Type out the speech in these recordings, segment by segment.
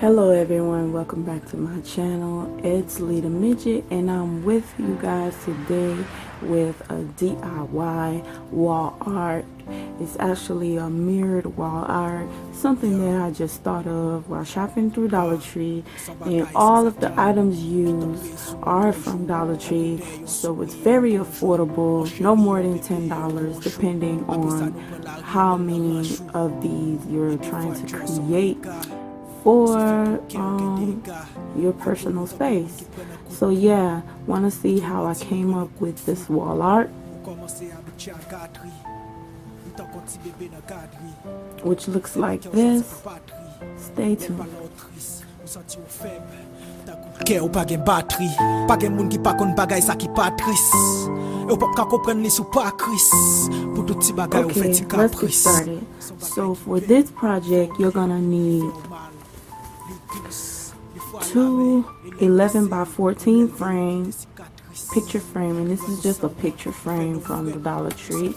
Hello everyone, welcome back to my channel. It's Lita Midget and I'm with you guys today with a DIY wall art. It's actually a mirrored wall art, something that I just thought of while shopping through Dollar Tree, and all of the items used are from Dollar Tree, so it's very affordable, no more than $10 depending on how many of these you're trying to create for your personal space. So yeah, want to see how I came up with this wall art, which looks like this. Stay tuned. Ou pa gen batri, pa gen moun ki pa kon bagay sa ki patris. Ou pap ka kompren ni sou pa kris. Pou tout ti bagay ou fet ti Let's get kapris. started. So for this project, you're gonna need two 11 by 14 frames, picture frame, and this is just a picture frame from the Dollar Tree.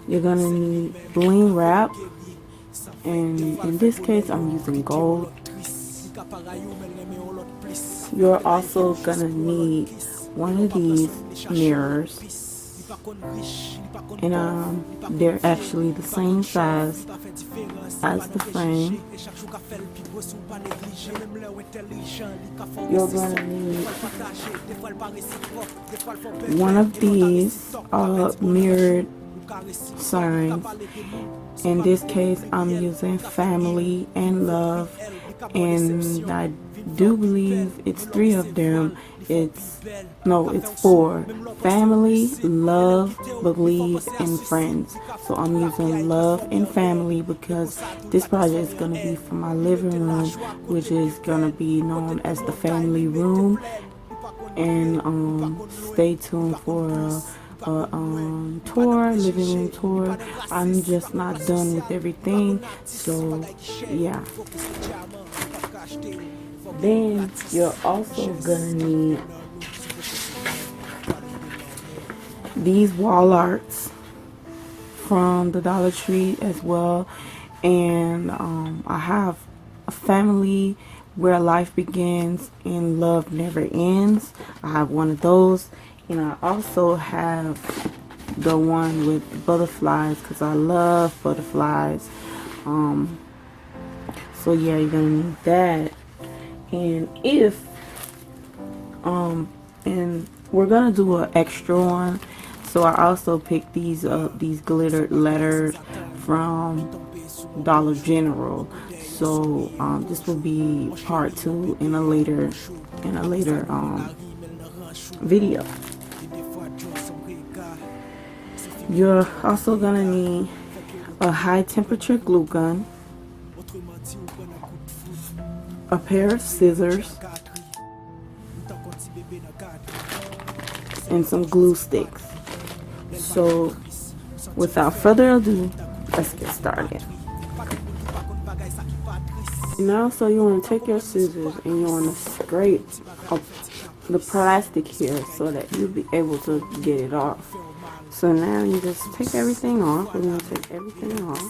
You're gonna need bling wrap, and in this case I'm using gold. You're also gonna need one of these mirrors, and they're actually the same size as the frame. You're gonna need one of these mirrored signs. In this case I'm using family and love, and I do believe it's 3 of them. It's four: family, love, believe, and friends. So I'm using love and family because this project is going to be for my living room, which is going to be known as the family room. And stay tuned for a living room tour. I'm just not done with everything, so yeah. Then you're also gonna need these wall arts from the Dollar Tree as well, and I have a family where life begins and love never ends. I have one of those, and I also have the one with butterflies because I love butterflies. So yeah, you're gonna need that. And and we're gonna do an extra one, so I also picked these glittered letters from Dollar General. So this will be part 2 in a later video. You're also gonna need a high temperature glue gun, a pair of scissors, and some glue sticks. So without further ado, let's get started. Now, so you want to take your scissors and you want to scrape up the plastic here so that you'll be able to get it off. So now you just take everything off. We're going to take everything off.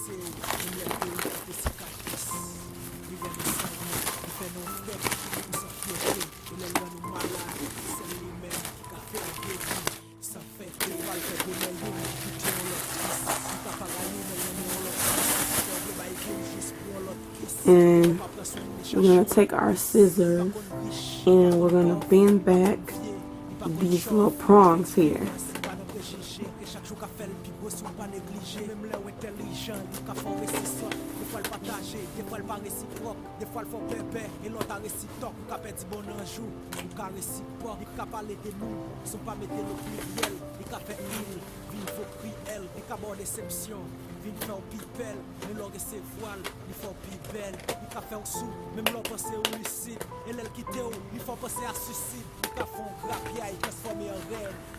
And we're going to take our scissors and we're going to bend back these little prongs here.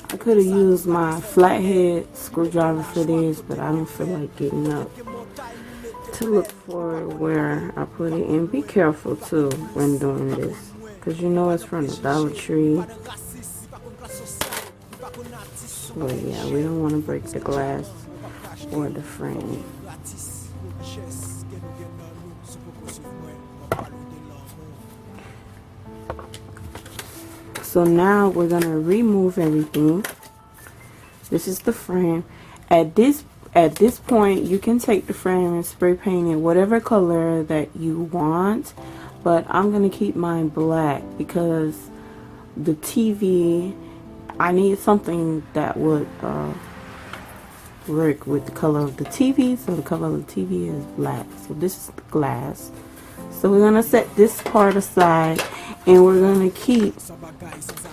I could have used my flathead screwdriver for this, but I don't feel like getting up to look for where I put it. And be careful too when doing this, because you know it's from the Dollar Tree. So yeah, we don't want to break the glass or the frame. So now we're gonna remove everything. This is the frame. At this point, you can take the frame and spray paint it whatever color that you want, but I'm gonna keep mine black because the TV, I need something that would work with the color of the TV. So the color of the TV is black. So this is the glass. So we're gonna set this part aside, and we're gonna keep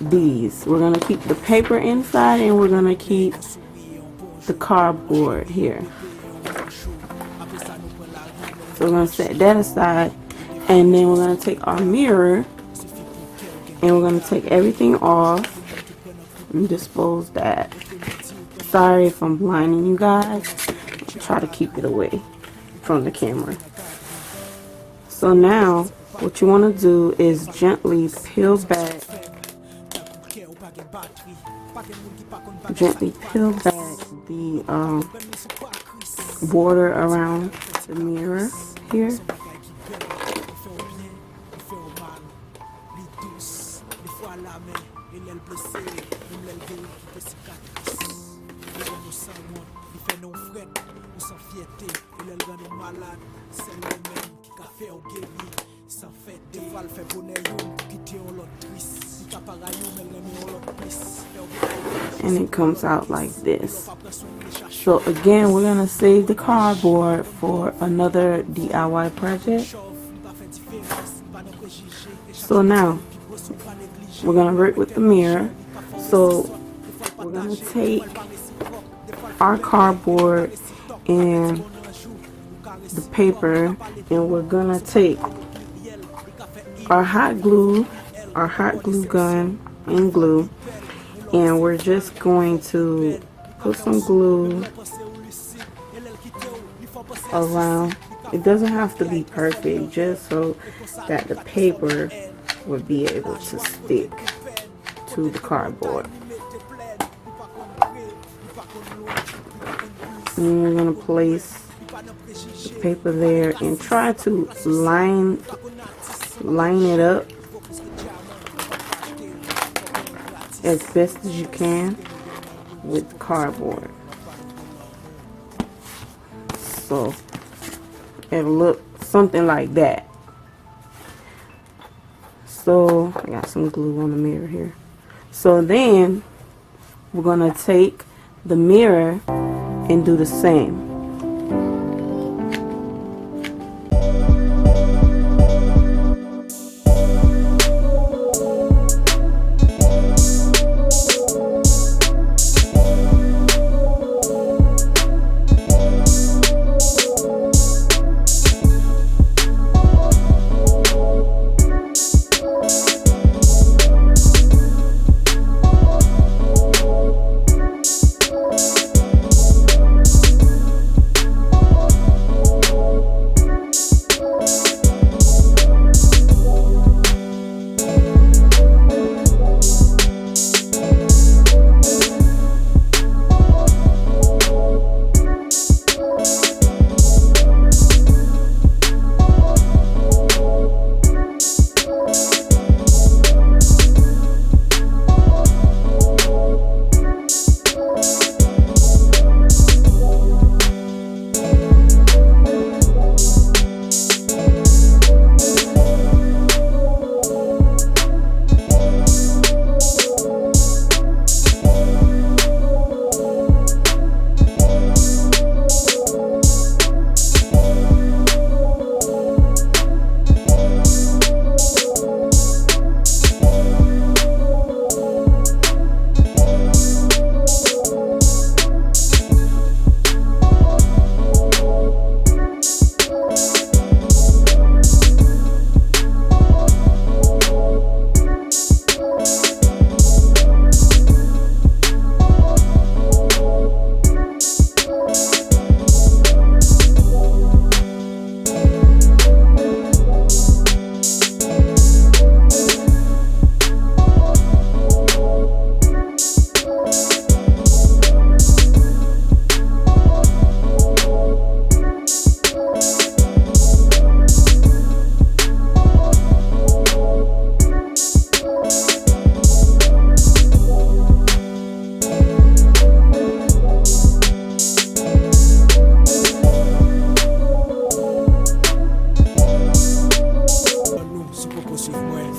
these. We're gonna keep the paper inside, and we're gonna keep the cardboard here. So we're gonna set that aside, and then we're gonna take our mirror, and we're gonna take everything off and dispose that. Sorry if I'm blinding you guys. I'll try to keep it away from the camera. So now what you want to do is gently peel back the border around the mirror here. And it comes out like this. So again, we're gonna save the cardboard for another DIY project. So now we're gonna work with the mirror. So we're gonna take our cardboard and the paper, and we're gonna take our hot glue gun and glue, and we're just going to put some glue around. It doesn't have to be perfect, just so that the paper would be able to stick to the cardboard. And we're going to place the paper there and try to line it up as best as you can with cardboard. So it'll look something like that. So I got some glue on the mirror here. So then we're gonna take the mirror and do the same.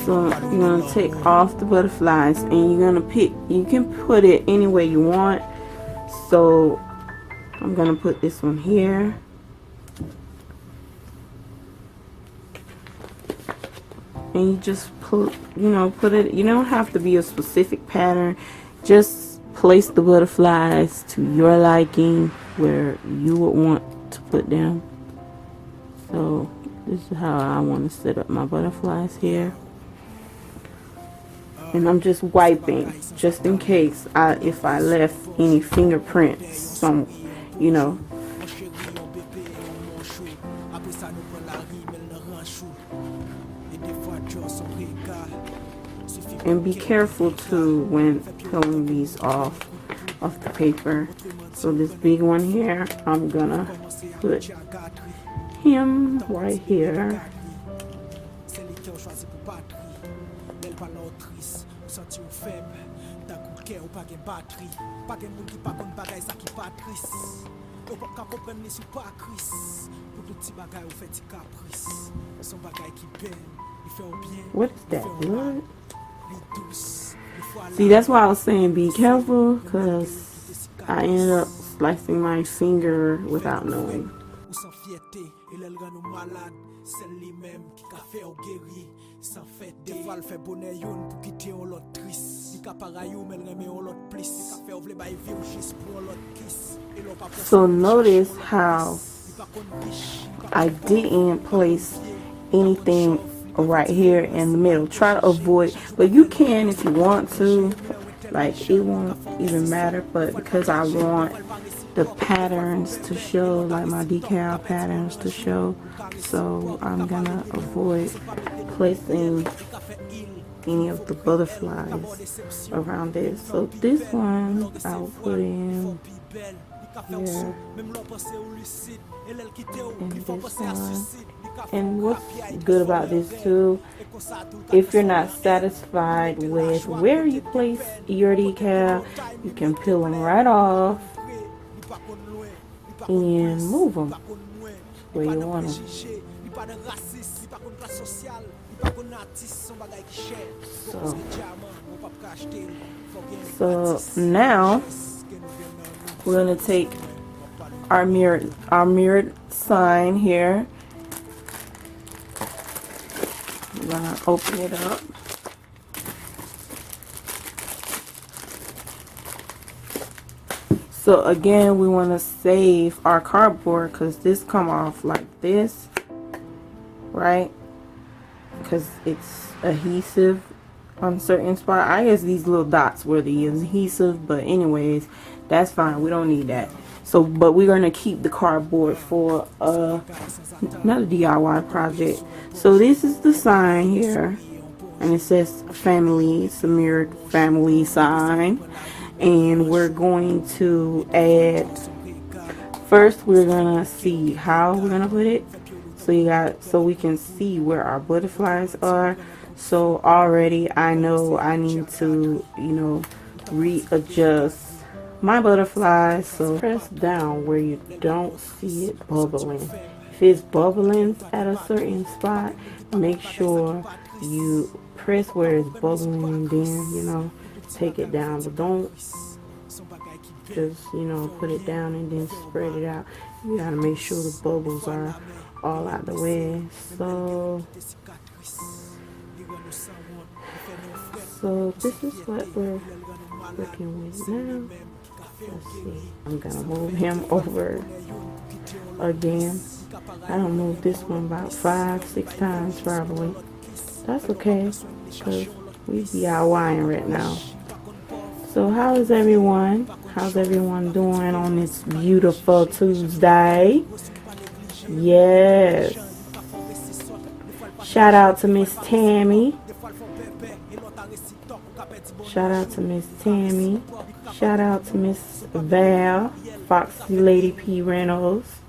So you're gonna take off the butterflies, and you're gonna pick. You can put it any way you want. So I'm gonna put this one here. And you just put it. You don't have to be a specific pattern. Just place the butterflies to your liking, where you would want to put them. So this is how I want to set up my butterflies here. And I'm just wiping, just in case if I left any fingerprints, some, you know. And be careful too when peeling these off the paper. So this big one here, I'm gonna put him right here. What is that, blood? See, that's why I was saying be careful, because I ended up slicing my finger without knowing. So notice how I didn't place anything right here in the middle. Try to avoid, but you can if you want to, like it won't even matter, but because I want the patterns to show, like my decal patterns to show, so I'm gonna avoid placing any of the butterflies around this. So this one I'll put in here, and this one. And what's good about this too, if you're not satisfied with where you place your decal, you can peel them right off and move them where you want them. So now we're gonna take our mirrored sign here. I'm gonna open it up. So again, we want to save our cardboard, because this come off like this, right? Because it's adhesive on certain spots. I guess these little dots were the adhesive, but anyways, that's fine. We don't need that. So, but we're gonna keep the cardboard for another DIY project. So this is the sign here, and it says family. It's a mirrored family sign, and we're going to add. First, we're gonna see how we're gonna put it. So we can see where our butterflies are. So already I know I need to, readjust my butterflies. So press down where you don't see it bubbling. If it's bubbling at a certain spot, make sure you press where it's bubbling and then, take it down. But don't just, put it down and then spread it out. You gotta make sure the bubbles are all out the way. So this is what we're working with now. Let's see. I'm gonna move him over again. I don't move this one about 5-6 times probably. That's okay, because we DIYing right now. So how is everyone? How's everyone doing on this beautiful Tuesday? Yes. Shout out to Miss Tammy. Shout out to Miss Tammy. Shout out to Miss Val, Foxy Lady P Reynolds.